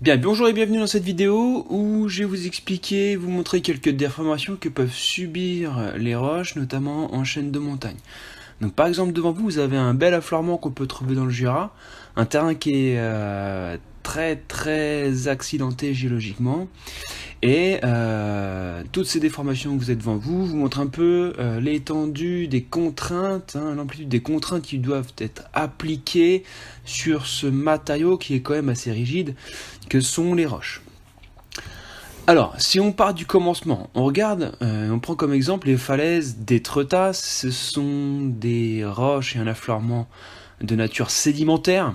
Bien, bonjour et bienvenue dans cette vidéo où je vais vous expliquer, vous montrer quelques déformations que peuvent subir les roches, notamment en chaîne de montagne. Donc par exemple devant vous, vous avez un bel affleurement qu'on peut trouver dans le Jura, un terrain qui est très accidenté géologiquement, et toutes ces déformations que vous êtes devant vous vous montrent un peu l'étendue des contraintes, l'amplitude des contraintes qui doivent être appliquées sur ce matériau qui est quand même assez rigide, que sont les roches. Alors, si on part du commencement, on regarde, on prend comme exemple les falaises d'Étretat. Ce sont des roches et un affleurement de nature sédimentaire.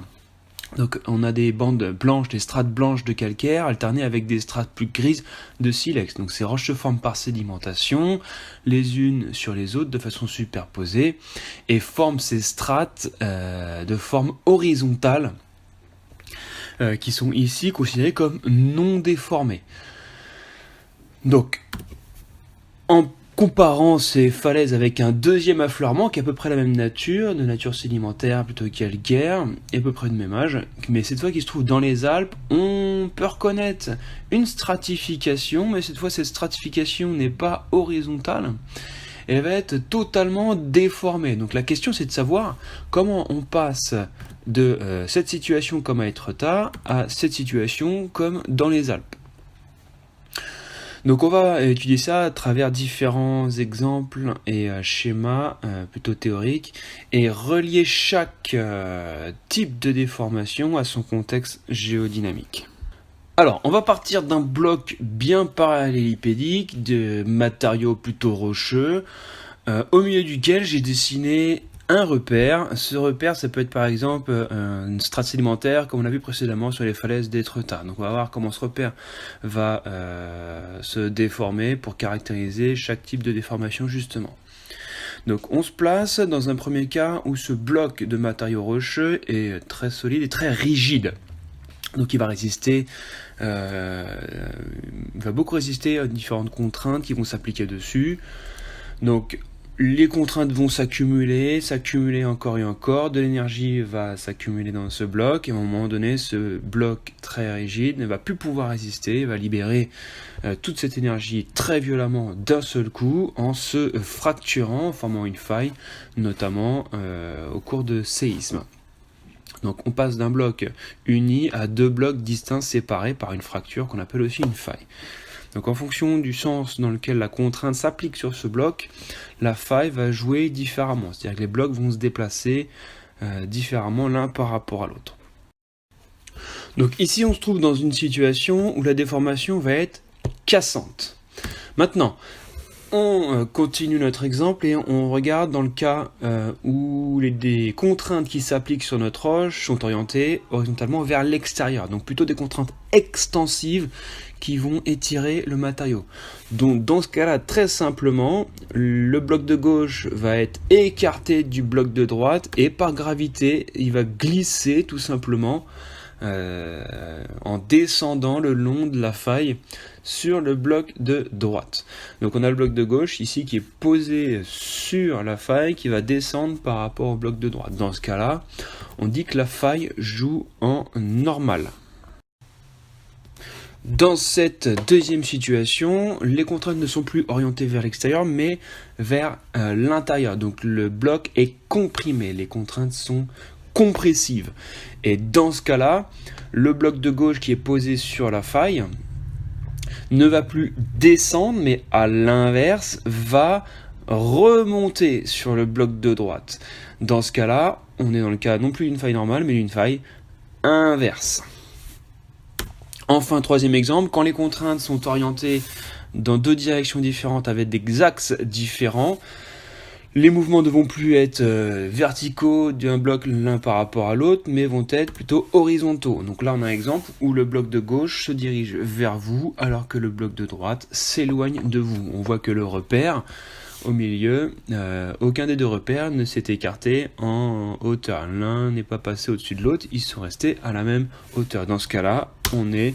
Donc on a des bandes blanches, des strates blanches de calcaire alternées avec des strates plus grises de silex. Donc ces roches se forment par sédimentation, les unes sur les autres de façon superposée, et forment ces strates de forme horizontale, qui sont ici considérées comme non déformées. Donc, en comparant ces falaises avec un deuxième affleurement qui est à peu près la même nature, de nature sédimentaire plutôt calcaire, et à peu près de même âge, mais cette fois qui se trouve dans les Alpes, on peut reconnaître une stratification, mais cette fois cette stratification n'est pas horizontale, elle va être totalement déformée. Donc la question c'est de savoir comment on passe de cette situation comme à Étretat à cette situation comme dans les Alpes. Donc on va étudier ça à travers différents exemples et schémas plutôt théoriques et relier chaque type de déformation à son contexte géodynamique. Alors, on va partir d'un bloc bien parallélipédique, de matériaux plutôt rocheux, au milieu duquel j'ai dessiné un repère. Ce repère, ça peut être par exemple une strate sédimentaire, comme on a vu précédemment sur les falaises d'Étretat. Donc on va voir comment ce repère va se déformer pour caractériser chaque type de déformation justement. Donc on se place dans un premier cas où ce bloc de matériaux rocheux est très solide et très rigide. Donc il va résister, il va beaucoup résister à différentes contraintes qui vont s'appliquer dessus. Donc les contraintes vont s'accumuler encore et encore, de l'énergie va s'accumuler dans ce bloc, et à un moment donné, ce bloc très rigide ne va plus pouvoir résister, va libérer toute cette énergie très violemment d'un seul coup, en se fracturant, en formant une faille, notamment au cours de séismes. Donc on passe d'un bloc uni à deux blocs distincts séparés par une fracture qu'on appelle aussi une faille. Donc en fonction du sens dans lequel la contrainte s'applique sur ce bloc, la faille va jouer différemment. C'est-à-dire que les blocs vont se déplacer différemment l'un par rapport à l'autre. Donc ici on se trouve dans une situation où la déformation va être cassante. Maintenant, on continue notre exemple et on regarde dans le cas où des contraintes qui s'appliquent sur notre roche sont orientées horizontalement vers l'extérieur. Donc plutôt des contraintes extensives qui vont étirer le matériau. Donc dans ce cas-là, très simplement, le bloc de gauche va être écarté du bloc de droite et par gravité, il va glisser tout simplement en descendant le long de la faille sur le bloc de droite. Donc on a le bloc de gauche ici qui est posé sur la faille qui va descendre par rapport au bloc de droite. Dans ce cas-là, on dit que la faille joue en normal. Dans cette deuxième situation, les contraintes ne sont plus orientées vers l'extérieur mais vers l'intérieur. Donc le bloc est comprimé, les contraintes sont compressive. Et dans ce cas-là, le bloc de gauche qui est posé sur la faille ne va plus descendre, mais à l'inverse, va remonter sur le bloc de droite. Dans ce cas-là, on est dans le cas non plus d'une faille normale, mais d'une faille inverse. Enfin, troisième exemple, quand les contraintes sont orientées dans deux directions différentes avec des axes différents, les mouvements ne vont plus être verticaux d'un bloc l'un par rapport à l'autre, mais vont être plutôt horizontaux. Donc là, on a un exemple où le bloc de gauche se dirige vers vous, alors que le bloc de droite s'éloigne de vous. On voit que le repère, au milieu, aucun des deux repères ne s'est écarté en hauteur. L'un n'est pas passé au-dessus de l'autre, ils sont restés à la même hauteur. Dans ce cas-là, on est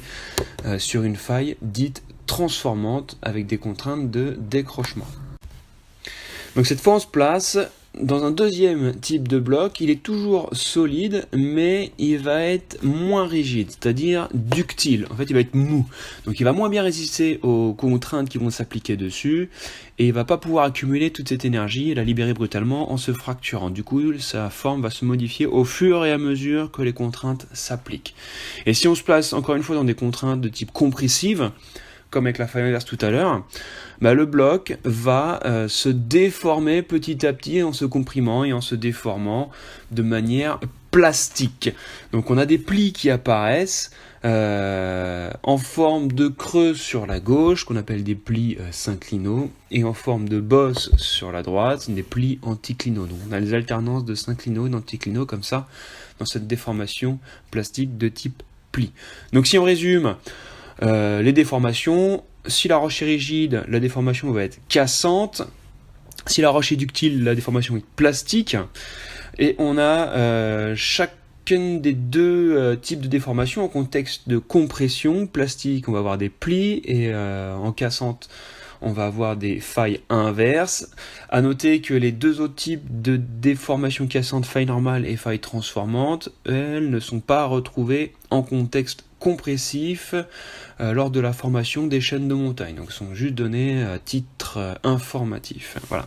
sur une faille dite transformante avec des contraintes de décrochement. Donc cette fois on se place dans un deuxième type de bloc, il est toujours solide, mais il va être moins rigide, c'est-à-dire ductile. En fait, il va être mou. Donc il va moins bien résister aux contraintes qui vont s'appliquer dessus, et il va pas pouvoir accumuler toute cette énergie et la libérer brutalement en se fracturant. Du coup, sa forme va se modifier au fur et à mesure que les contraintes s'appliquent. Et si on se place encore une fois dans des contraintes de type compressive, comme avec la faille inverse tout à l'heure, bah le bloc va se déformer petit à petit en se comprimant et en se déformant de manière plastique. Donc on a des plis qui apparaissent en forme de creux sur la gauche, qu'on appelle des plis synclinaux, et en forme de bosse sur la droite, des plis anticlinaux. Donc on a des alternances de synclinaux et d'anticlinaux comme ça, dans cette déformation plastique de type pli. Donc si on résume, les déformations, si la roche est rigide, la déformation va être cassante. Si la roche est ductile, la déformation est plastique. Et on a chacune des deux types de déformation en contexte de compression. Plastique, on va avoir des plis, et en cassante, on va avoir des failles inverses. À noter que les deux autres types de déformation cassante, faille normale et faille transformante, elles ne sont pas retrouvées en contexte compressif lors de la formation des chaînes de montagne. Donc, sont juste données à titre informatif. Voilà.